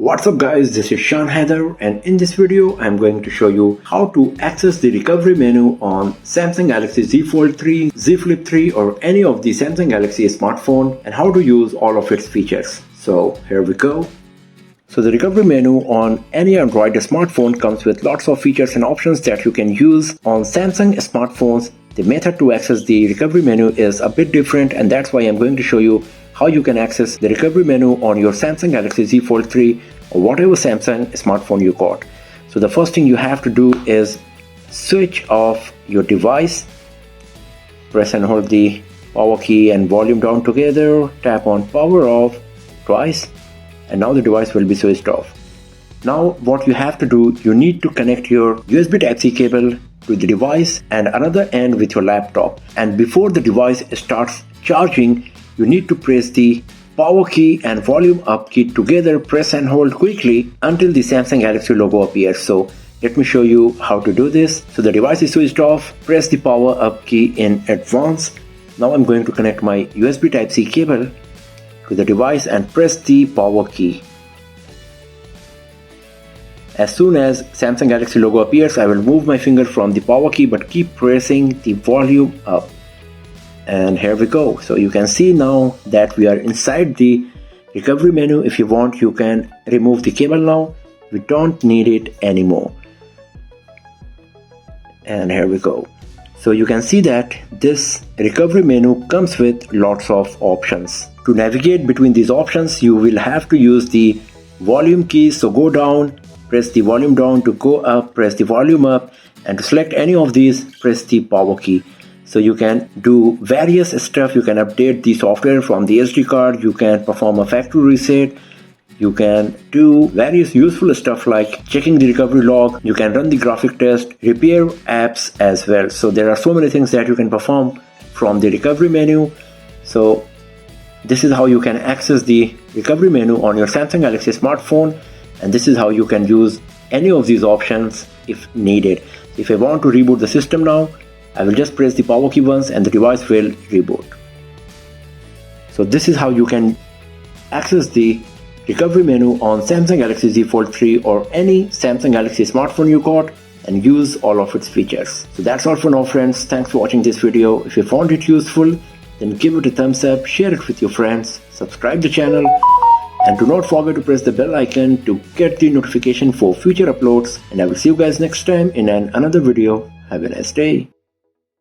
What's up guys, this is Sean Heather, and in this video I'm going to show you how to access the recovery menu on Samsung Galaxy Z Fold 3, Z Flip 3 or any of the Samsung Galaxy smartphone and how to use all of its features. So here we go. So the recovery menu on any Android smartphone comes with lots of features and options that you can use. On Samsung smartphones, the method to access the recovery menu is a bit different, and that's why I'm going to show you how you can access the recovery menu on your Samsung Galaxy Z Fold 3 or whatever Samsung smartphone you got. So the first thing you have to do is switch off your device. Press and hold the power key and volume down together. Tap on power off twice, and now the device will be switched off. Now what you have to do, you need to connect your USB Type-C cable to the device and another end with your laptop. And before the device starts charging, you need to press the power key and volume up key together. Press and hold quickly until the Samsung Galaxy logo appears. So let me show you how to do this. So the device is switched off. Press the power up key in advance. Now I'm going to connect my USB Type-C cable to the device and press the power key. As soon as Samsung Galaxy logo appears, I will move my finger from the power key but keep pressing the volume up. And here we go. So you can see now that we are inside the recovery menu. If you want, you can remove the cable now. We don't need it anymore. And here we go. So you can see that this recovery menu comes with lots of options. To navigate between these options, you will have to use the volume key. So go down, press the volume down. To go up, press the volume up, and to select any of these, press the power key. So you can do various stuff. You can update the software from the SD card. You can perform a factory reset. You can do various useful stuff like checking the recovery log. You can run the graphic test, repair apps as well. So there are so many things that you can perform from the recovery menu. So this is how you can access the recovery menu on your Samsung Galaxy smartphone, and this is how you can use any of these options if needed. If I want to reboot the system now, I will just press the power key once and the device will reboot. So this is how you can access the recovery menu on Samsung Galaxy Z Fold 3 or any Samsung Galaxy smartphone you got and use all of its features. So that's all for now friends. Thanks for watching this video. If you found it useful, then give it a thumbs up, share it with your friends, subscribe the channel, and do not forget to press the bell icon to get the notification for future uploads. And I will see you guys next time in another video. Have a nice day.